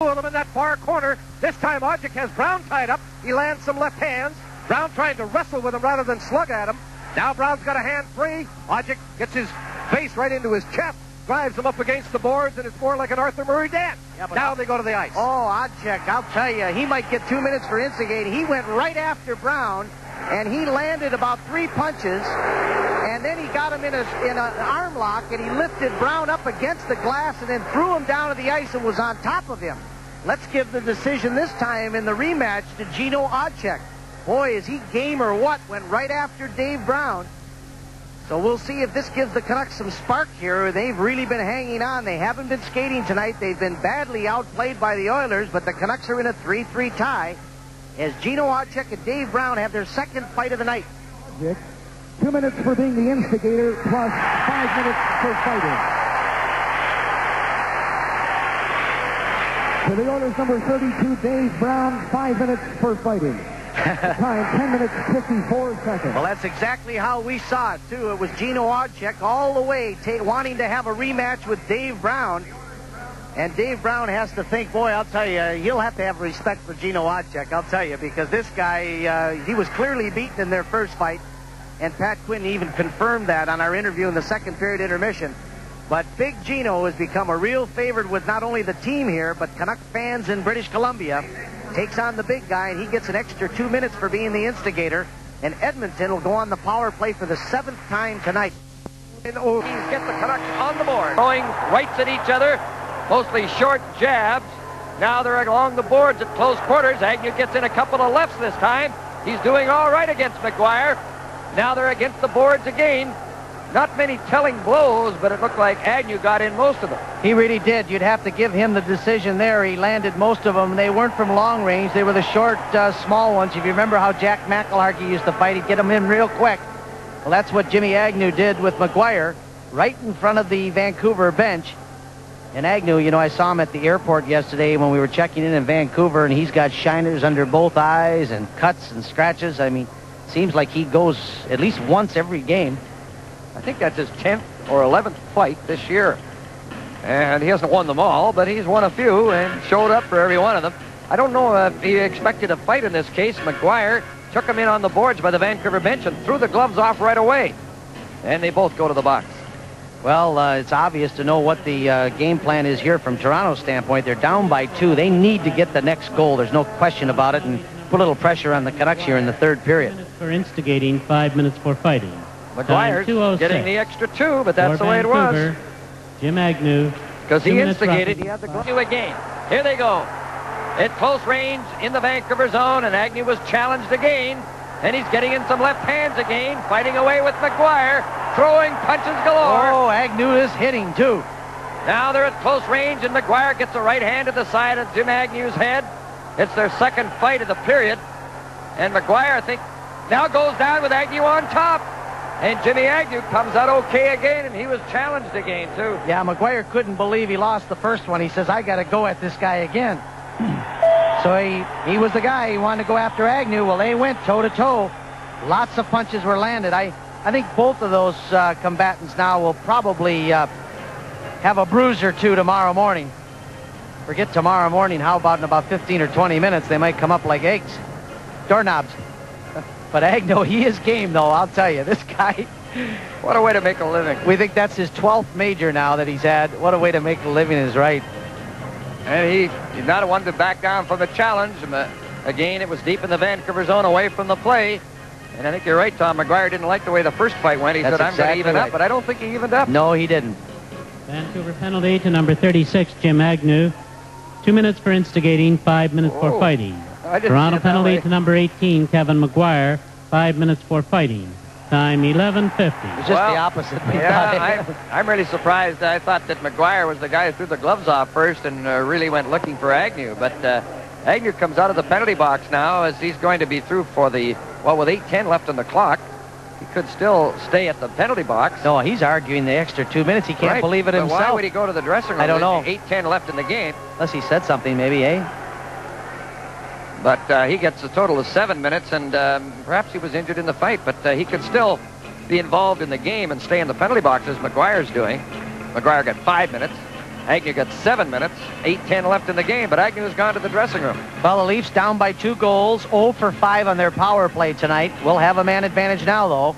Of them in that far corner. This time Odjick has Brown tied up. He lands some left hands. Brown trying to wrestle with him rather than slug at him. Now Brown's got a hand free. Odjick gets his face right into his chest, drives him up against the boards, and it's more like an Arthur Murray dance. Yeah, now they go to the ice. Oh, Odjick, I'll tell you, he might get 2 minutes for instigating. He went right after Brown, and he landed about 3 punches, and then he got him in an arm lock, and he lifted Brown up against the glass and then threw him down to the ice and was on top of him. Let's give the decision this time in the rematch to Gino Odjick. Boy, is he game or what? Went right after Dave Brown. So we'll see if this gives the Canucks some spark here. They've really been hanging on. They haven't been skating tonight. They've been badly outplayed by the Oilers, but the Canucks are in a 3-3 tie as Gino Odjick and Dave Brown have their second fight of the night. Odjick, 2 minutes for being the instigator, plus 5 minutes for fighting. For the Oilers, number 32, Dave Brown, 5 minutes for fighting. Time, 10 minutes, 54 seconds. Well, that's exactly how we saw it, too. It was Gino Odjick all the way wanting to have a rematch with Dave Brown. And Dave Brown has to think, boy, I'll tell you, he'll have to have respect for Gino Odjick, I'll tell you, because this guy, he was clearly beaten in their first fight. And Pat Quinn even confirmed that on our interview in the second period intermission. But Big Gino has become a real favorite with not only the team here, but Canuck fans in British Columbia. Takes on the big guy, and he gets an extra 2 minutes for being the instigator. And Edmonton will go on the power play for the 7th time tonight. And get the Canucks on the board. Throwing rights at each other, mostly short jabs. Now they're along the boards at close quarters. Agnew gets in a couple of lefts this time. He's doing all right against McGuire. Now they're against the boards again. Not many telling blows, but it looked like Agnew got in most of them. He really did. You'd have to give him the decision there. He landed most of them. They weren't from long range. They were the short, small ones. If you remember how Jack McElhargy used to fight, he'd get them in real quick. Well, that's what Jimmy Agnew did with McGuire, right in front of the Vancouver bench. And Agnew, you know, I saw him at the airport yesterday when we were checking in Vancouver, and he's got shiners under both eyes and cuts and scratches. I mean, seems like he goes at least once every game. I think that's his 10th or 11th fight this year. And he hasn't won them all, but he's won a few and showed up for every one of them. I don't know if he expected a fight in this case. McGuire took him in on the boards by the Vancouver bench and threw the gloves off right away. And they both go to the box. Well, it's obvious to know what the game plan is here from Toronto's standpoint. They're down by 2. They need to get the next goal. There's no question about it. And put a little pressure on the Canucks here in the third period. 5 minutes for instigating, 5 minutes for fighting. McGuire's getting the extra 2, but that's the way it was. Jim Agnew. Because he instigated, he had the glove again. Here they go. At close range in the Vancouver zone, and Agnew was challenged again. And he's getting in some left hands again, fighting away with McGuire, throwing punches galore. Oh, Agnew is hitting, too. Now they're at close range, and McGuire gets a right hand to the side of Jim Agnew's head. It's their second fight of the period. And McGuire, I think, now goes down with Agnew on top. And Jimmy Agnew comes out okay again, and he was challenged again, too. Yeah, McGuire couldn't believe he lost the first one. He says, I got to go at this guy again. So he was the guy. He wanted to go after Agnew. Well, they went toe-to-toe. Lots of punches were landed. I think both of those combatants now will probably have a bruise or two tomorrow morning. Forget tomorrow morning. How about in about 15 or 20 minutes, they might come up like eggs. Doorknobs. But Agnew, he is game, though, I'll tell you. This guy, what a way to make a living. We think that's his 12th major now that he's had. What a way to make a living is right. And he's not one to back down from the challenge. Again, it was deep in the Vancouver zone, away from the play. And I think you're right, Tom. McGuire didn't like the way the first fight went. He said, I'm going to even up, but I don't think he evened up. No, he didn't. Vancouver penalty to number 36, Jim Agnew. 2 minutes for instigating, 5 minutes for fighting. Toronto penalty to number 18, Kevin McGuire. 5 minutes for fighting. Time 11:50. It's just the opposite. I'm really surprised. I thought that McGuire was the guy who threw the gloves off first and really went looking for Agnew. But Agnew comes out of the penalty box now as he's going to be through for the, well, with 8:10 left on the clock. He could still stay at the penalty box. No, he's arguing the extra 2 minutes. He can't believe it himself. Why would he go to the dressing room? I don't know. 8:10 left in the game. Unless he said something, maybe, eh? But he gets a total of 7 minutes, and perhaps he was injured in the fight, but he could still be involved in the game and stay in the penalty box as McGuire's doing. McGuire got 5 minutes. Agnew got 7 minutes, 8:10 left in the game, but Agnew has gone to the dressing room. Well, the Leafs down by 2 goals, 0 for 5 on their power play tonight. Will have a man advantage now, though.